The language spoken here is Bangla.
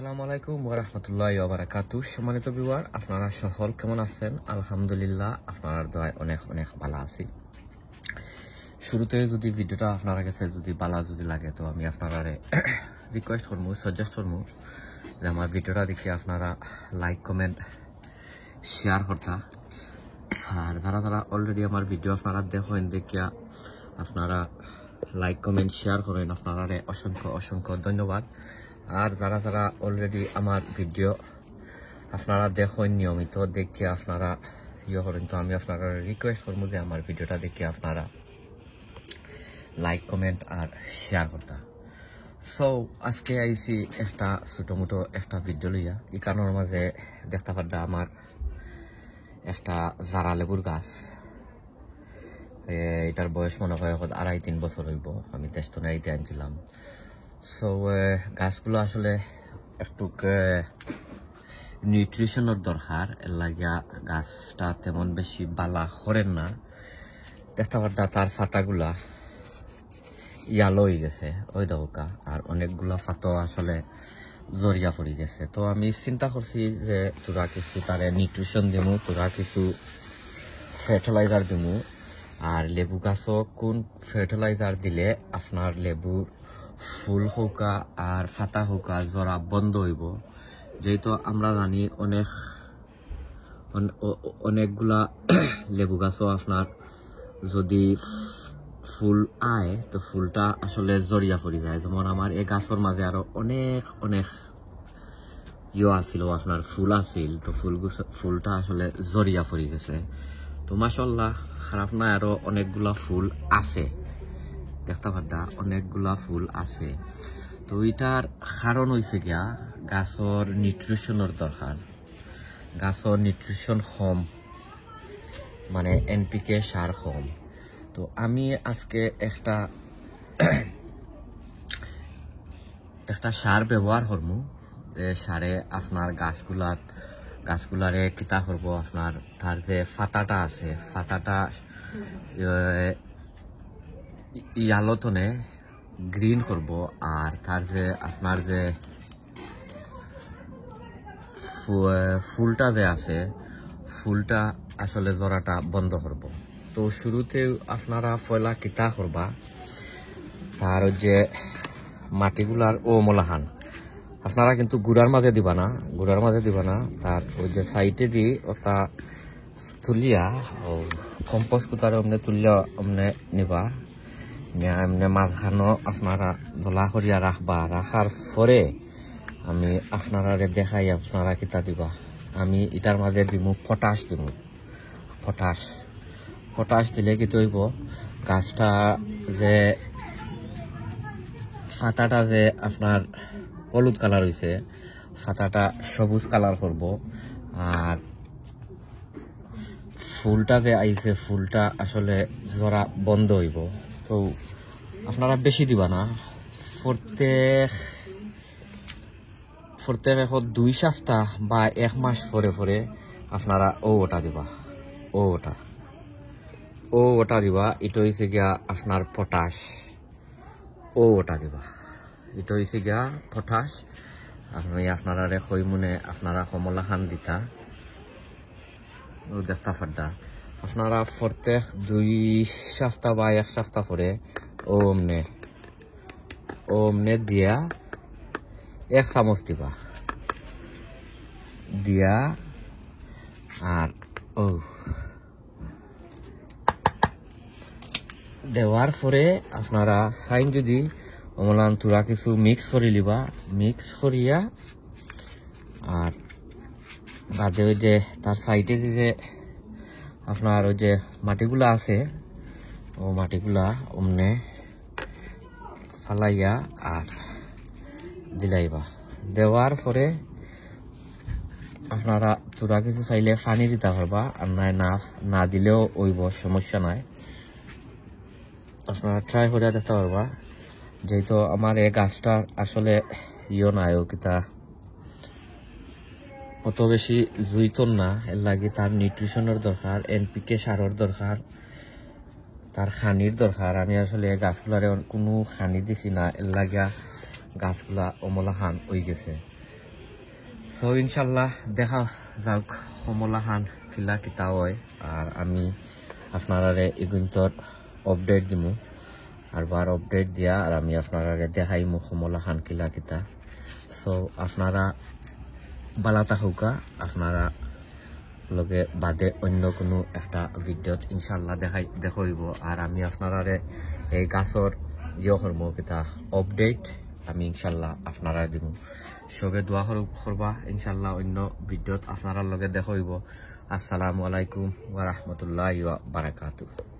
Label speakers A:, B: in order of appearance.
A: আসসালামু আলাইকুম ওয়া রাহমাতুল্লাহি ওয়া বারাকাতুহু। সম্মানিত ভিউয়ার, আপনারা সকল কেমন আছেন? আলহামদুলিল্লাহ, আপনার দোয়ায় অনেক অনেক ভালো আছি। শুরুতে যদি ভিডিওটা আপনার কাছে যদি ভালো যদি লাগে, তো আমি আপনারা রিকোয়েস্ট করবো, সাজেস্ট করবো যে আমার ভিডিওটা দেখে আপনারা লাইক কমেন্ট শেয়ার করতা। আর যারা অলরেডি আমার ভিডিও আপনারা দেখেন, দেখিয়া আপনারা লাইক কমেন্ট শেয়ার করেন, আপনারা অসংখ্য অসংখ্য ধন্যবাদ। আর যারা অলরেডি আমার ভিডিও আপনারা দেখেন নিয়মিত, দেখে আপনারা করেন, তো আমি আপনারা রিকোয়েস্ট করবো যে আমার ভিডিওটা দেখে আপনারা লাইক কমেন্ট আর শেয়ার করতা। সো আজকে আইছি একটা ছোট মোটো একটা ভিডিও লইয়া। এই কারণের মাঝে দেখতে পাড্ডা আমার একটা জারা লেবুর গাছ। এটার বয়স মনে হয় 2.5-3 বছর হইব। আমি দেশতনে আইতে আনছিলাম। সো গাছগুলো আসলে একটু নিউট্রিশনের দরকার, এর লাগিয়া গাছটা তেমন বেশি বালা করেন না। দেখতে পাড্ডা তার পাতাগুলা ইয়ালো হয়ে গেছে, ওই দৌকা, আর অনেকগুলা পাতা আসলে জড়িয়া পড়ে গেছে। তো আমি চিন্তা করছি যে তোরা কিছু তারে নিউট্রিশন দিমু, তোরা কিছু ফার্টিলাইজার দিমু। আর লেবু গাছও কোন ফার্টিলাইজার দিলে আপনার লেবুর ফুল হোকা আর ফাতা হোকা জরা বন্ধ হইব। যেহেতু আমরা জানি অনেকগুলা লেবু গাছও আপনার যদি ফুল আয়, তো ফুলটা আসলে জড়িয়া পড়ে যায়। যেমন আমার এই গাছের মাঝে আরো অনেক অনেক আছিল, আপনার ফুল আছিল, তো ফুলটা আসলে জড়িয়া পড়ে গেছে। তো মাশাআল্লাহ, খারাপ না, আরো অনেকগুলা ফুল আছে, দেখতে পাড্ডা অনেকগুলা ফুল আছে। তো এটার কারণ হয়েছে গিয়া গাছর নিউট্রিশনের দরকার। গাছর নিউট্রিশন কম, মানে এনপিকে সার কম। তো আমি আজকে একটা সার ব্যবহার করবো। সারে আপনার গাছগুলারে কিতা করবো, আপনার তার যে ফাতাটা আছে, ফাতাটা ইয়ালতনে গ্রিন করব। আর তার যে আপনার যে ফুলটা যে আছে, ফুলটা আসলে জরাটা বন্ধ করব। তো শুরুতে আপনারা পয়লা কিতা করবা, তার যে মাটিগুলার মলাহান আপনারা কিন্তু গুড়ার মাঝে দিবা না, তার ওই যে সাইডে দি ওটা তুলিয়া ও কম্পোস্ট কুতারে অমনে তুলিয়া অমনে নিবা, এমনি মাঝখানো আপনারা দলা করিয়া রাখার পরে আমি আপনারা দেখাই আপনারা কিতা দিবা। আমি এটার মাঝে দিমু পটাশ, পটাশ দিলে কি হইব, গাছটা যে পাতাটা যে আপনার হলুদ কালার হয়েছে, পাতাটা সবুজ কালার করব। আর ফুলটা যে আইছে, ফুলটা আসলে জরা বন্ধ হইব। তো আপনারা বেশি দিবা না, প্রত্যেক 2 সপ্তাহ বা 1 মাস পরে আপনারা ওটা দিবা, ওটা দিবা। এটা হয়েছে গিয়া আপনার পটাশ, ওটা দিবা, এটা হয়েছে গিয়া পটাশ। আমি আপনারা কই মনে আপনারা কমলা খান দিতা, ও দেখতা ফাড্ডা আপনারা প্রত্যেক 2 সপ্তাহ বা 1 সপ্তাহ পরে ওমনে দিয়া 1 চামচ দিয়া আর দেওয়ার পরে আপনারা সাইন যদি অমলান তুরা কিছু মিক্স করে লিবা, মিক্স করিয়া আর বাদে ওই যে তার সাইডে যে আপনার ওই যে মাটিগুলা আছে, ও মাটিগুলা অমনে ফালাইয়া আর দিলাইবা। দেওয়ার পরে আপনারা তোরা কিছু চাইলে পানি দিতে পারবা, আর না দিলেও ওইব, সমস্যা নাই। আপনারা ট্রাই করে দেখতে পারবা। যেহেতু আমার এই গাছটা আসলে নাই, ও কিতা অত বেশি জুইতন না, এর লাগে তার নিউট্রিশনের দরকার, এনপিকে সারের দরকার, তার খানির দরকার। আমি আসলে গাছগুলারে কোনো খানি দিছি না, এর লাগিয়া গাছগুলা অমলা খান হয়ে গেছে। সো ইনশাল্লাহ দেখা যাওক কমলা খান কিলা কিতা হয় আর আমি আপনারা এগুন্তর আপডেট দিমু আর বার আপডেট দিয়া আর আমি আপনারা দেখাইমু কমলা খান কিলা কিতা সো আপনারা বালাতা হোকা আপনারা লগে বাদে অন্য কোনো একটা ভিডিওত ইনশাল্লাহ দেখাইব আর আমি আপনারা এই গাছর জিও করব কিতা আপডেট আমি ইনশাল্লাহ আপনারা দিব সবে দোয়া করবা ইনশাল্লাহ অন্য ভিডিওত আপনারা লগে দেখাইব আসসালামু আলাইকুম ওয়া রাহমাতুল্লাহি ওয়া বারাকাতুহু।